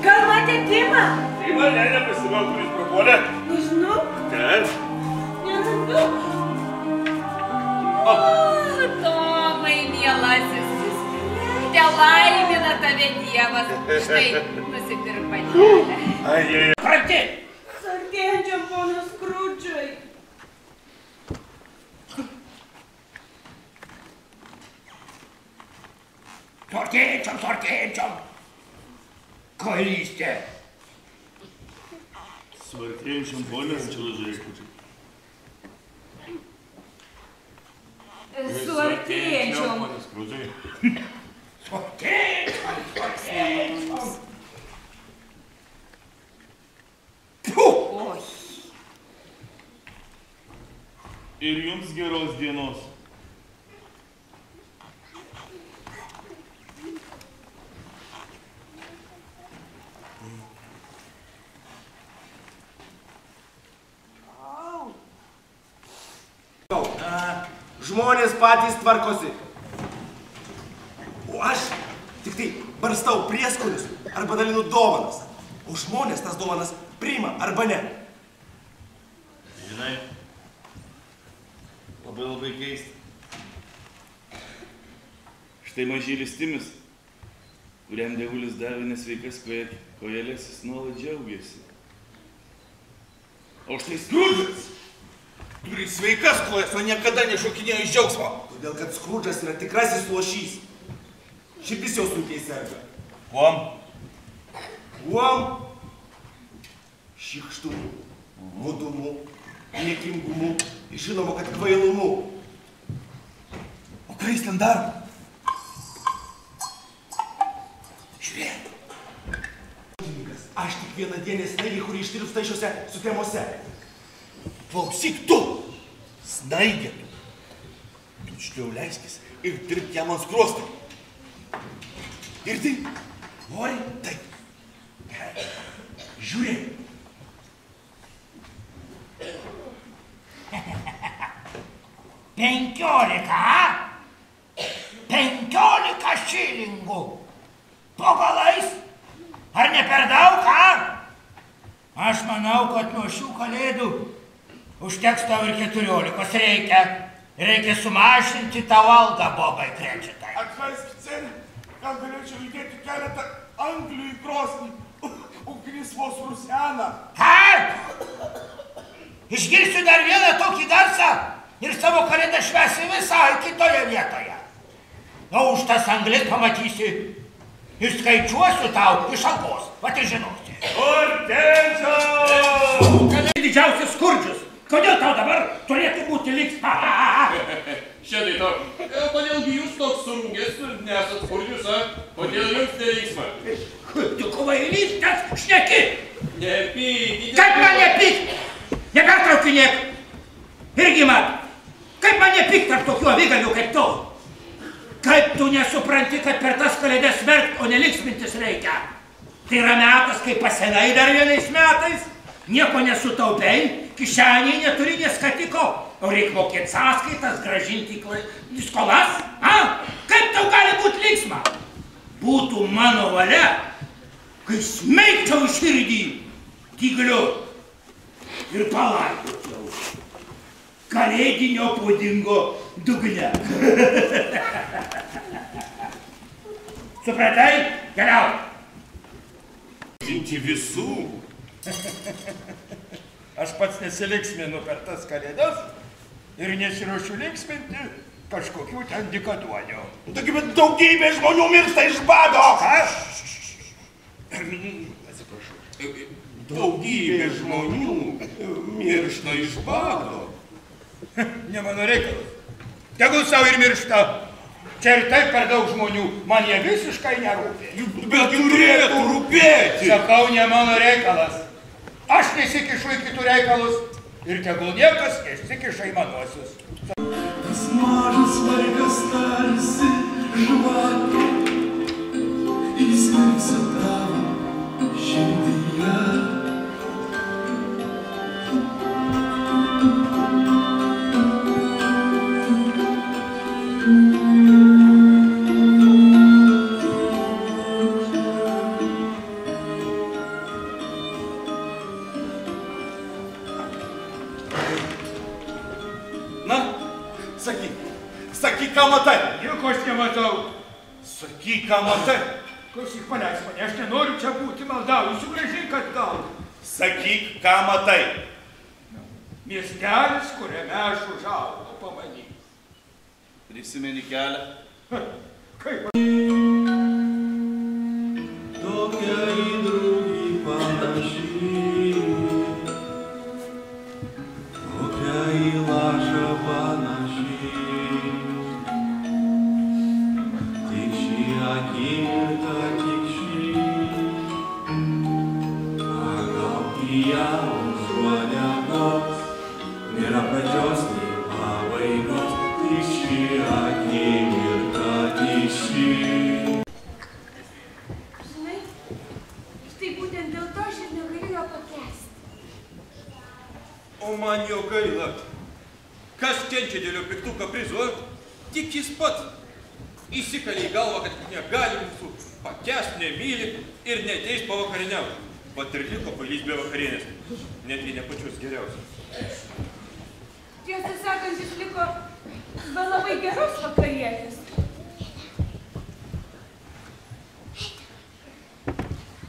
Gal matė Timą? Timą, ne, nepastebėjau, kuris prapuolė. Nežinau. Ten. Nerandu. O, Tomai, mielasis. Te laimina tave Dievas. Štai, nusipirk panelę. Ai. Karti! Sartėjančiam ponas Skrudžai. Sortėjančiam. Kvailystė. Svartėjančiam ponas Skrudžai. Suartėjančiam. Ponas Skrudžai. Sortėjančiam. Oi. Ir jums geros dienos. Žmonės patys tvarkosi. O aš tik tai barstau prieskonius arba dalinu dovanas. O žmonės tas dovanas priima arba ne. Žinai, labai keista. Štai mažylis Timis, kuriam dievulis davė nesveikas kojelės, jis nuolat džiaugiasi. O štai Skrudžas turi sveikas kojas, o niekada nešokinėjo iš džiaugsmo. Todėl, kad Skrudžas yra tikrasis lošys. Širdis jau sunkiai serga. Kuom? Kuom? Šykštumu, godumu, niekingumu ir žinoma, kad kvailumu. O ką jis ten daro? Žiūrėk. Aš tik vienadienė snaigė, kuri ištirpsta šiuose sutemose. Klausyk tu, snaigė tu. Tučliau leiskis ir dirbk jam ant skruostą. Ir tai, Nori? taip. Žiūrėk. Penkiolika, a? 15 šilingų. Po galais? Ar ne per daug, a? Aš manau, kad nuo šių kalėdų užteks tau ir 14 reikia. Reikia sumažinti tau algą, Bobai Krečetai. Atleiskit, senė, gal galėčiau įdėti keletą anglių į krosnį. Ugnis vos rusena. Ką? Išgirsiu dar vieną tokį garsą ir savo kalėdą švęsi visai kitoje vietoje. O už tas anglis pamatysi ir skaičiuosiu tau iš algos. Vat ir žinosi. Hortenzio! Kada didžiausias Skurdžius? Kodėl tau dabar turėtų būti linksma? Štai to. Kodėlgi jūs toks surungęs ir nesat Skurdžius, a? Kodėl jums nelinksma? Tu kvailystes šneki! Nepykite. Kaip man nepykt? Nepertraukinėk! Irgi man! Kaip man nepykt tarp tokių avigalių kaip tu? Kaip tu nesupranti, kad per tas kalėdas verkt, o nelinksmintis reikia? Tai yra metas, kai pasenai dar vienais metais, nieko nesutaupei, kišeniai neturi nė skatiko, o reik mokėti sąskaitas, grąžinti skolas, a? Kaip tau gali būti linksma? Būtų mano valia, kai smeigčiau širdį dygliu ir palaidočiau kalėdinio puodingo dugne. Supratai? Keliauk. Imti visų. Aš pats nesilinksminu per tas kalėdas ir nesiruošiu linksminti kažkokių ten dykaduonių. Taigi, bet daugybė žmonių miršta iš bado. Aš? Daugybė žmonių miršta iš bado. Ne mano reikalas. Tegul savo ir miršta. Čia ir taip per daug žmonių. Man jie visiškai nerūpė. Bet turėtų rūpėti. Sakau, ne mano reikalas. Aš nesikišu į kitų reikalus. Ir tegul niekas nesikiša į manuosius. Tas mažas vaikas tarsi žvakė, įsmirksa tavo širdyje. Sakyk, ką matai. Nieko aš nematau. Sakyk, ką matai. Klausyk, paleis mane, aš nenoriu čia būti, maldauju, sugrąžink atgal. Sakyk, ką matai. Miestelis, kuriame aš užaugau, pamanyk. Prisimeni kelią? Kaip? Tokia į draugį panaši, tokia į lašą panaši. Tik šį akimirką, tik šį, pagauti ją už uodegos, nėra pradžios nei pabaigos. Tik šį akimirką, tik šį. Žinai, štai būtent dėl to aš ir negaliu jo pakęsti. O man jo gaila. Kas kenčia dėl jo piktų kaprizų? Tik jis pats. Įsikalė į galvą, kad negali mūsų pakęsti, nemyli ir neteis pavakariniauti. Vat ir liko palys be vakarienės. Netgi ne pačius geriausius. Tiesą sakant, jis liko be labai geros vakarienės.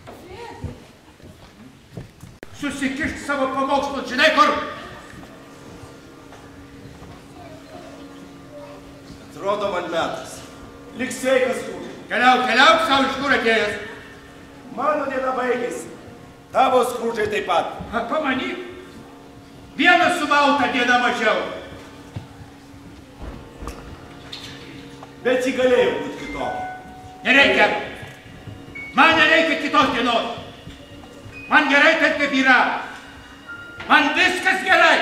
Fredai. Susikišk savo pamokslus, žinai kur? Atrodo man metas. Lik sveikas kur. Keliauk, savo iš kur atėjęs. Mano diena baigėsi. Tavo skrūdžiai taip pat. Pamanyk, vieną sumaltą dieną mažiau. Bet ji galėjo būti kitokia. Nereikia. Man nereikia kitos dienos. Man gerai taip, kaip yra. Man viskas gerai.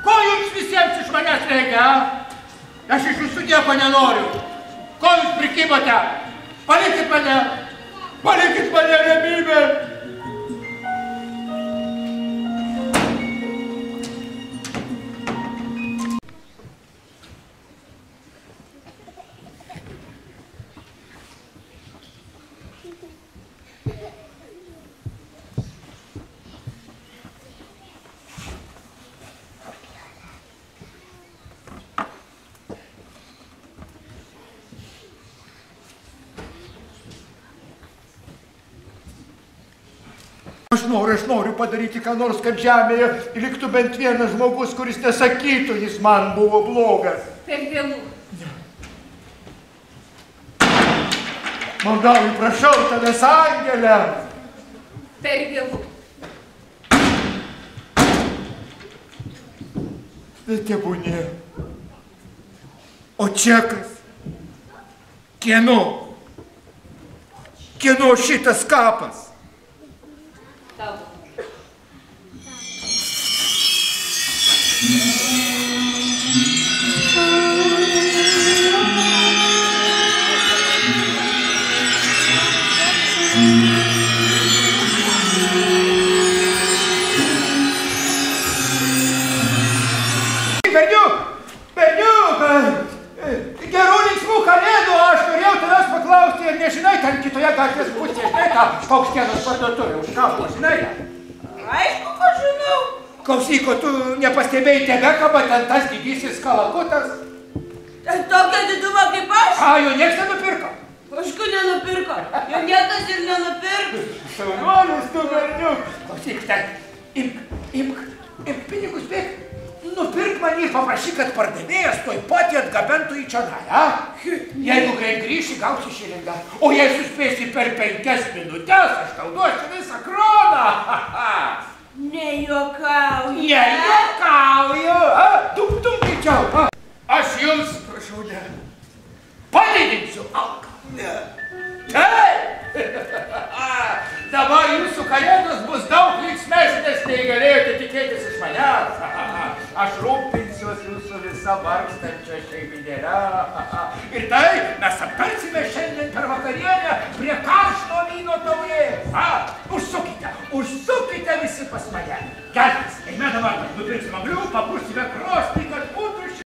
Ko jums visiems iš manęs reikia, a? Aš iš jūsų nieko nenoriu. Ko jūs prikibote? Palikit mane. Palikit mane ramybę. Aš noriu padaryti ką nors, kad žemėje liktų bent vienas žmogus, kuris nesakytų, jis man buvo blogas. Per vėlų. Maldauju, prašau tavęs, angelė. Per vėlų. Bet tebūnie. O čekas? Kieno? Kieno šitas kapas? Tavo. Gerų linksmų kalėdų, aš norėjau tavęs paklausti, ir nežinai, ten kitoje gatvės pusėje, žinai, tą paukštienos parduotuvę už kapo, žinai? Aišku, ko žinau. Klausyk, o tu nepastebėjai tebekaba ten tas didysis kalakutas? Tokia diduma kaip aš? Jo nieks nenupirko? Aišku, nenupirko. Jo niekas ir nenupirko. Saunolis, tu berniuk. Klausyk, ten, imk pinigus, bėk. Nupirk man ir paprašyk, kad pardavėjas toj pat atgabentų į čionai, a? Jeigu greit grįši, gausi šilingą. O jei suspėsi per 5 minutės, aš tau duosiu visą kroną. Nejuokauju. Nejuokauju. Tum greičiau. Aš jums, prašau, ne. Padidinsiu algą. Ne. Taip. Dabar jūsų kalėdos bus daug linksmesnės, nei galėjote tikėtis iš manęs. Aš rūpinsiuos jūsų visą vargstančią šeiminėlę. Ir tai mes aptarsime šiandien per vakarienę prie karšto vyno taurės. Užsukite visi pas mane. Kelkis, eime dabar, nupirksim anglių, papūsime krosnį, kad būtų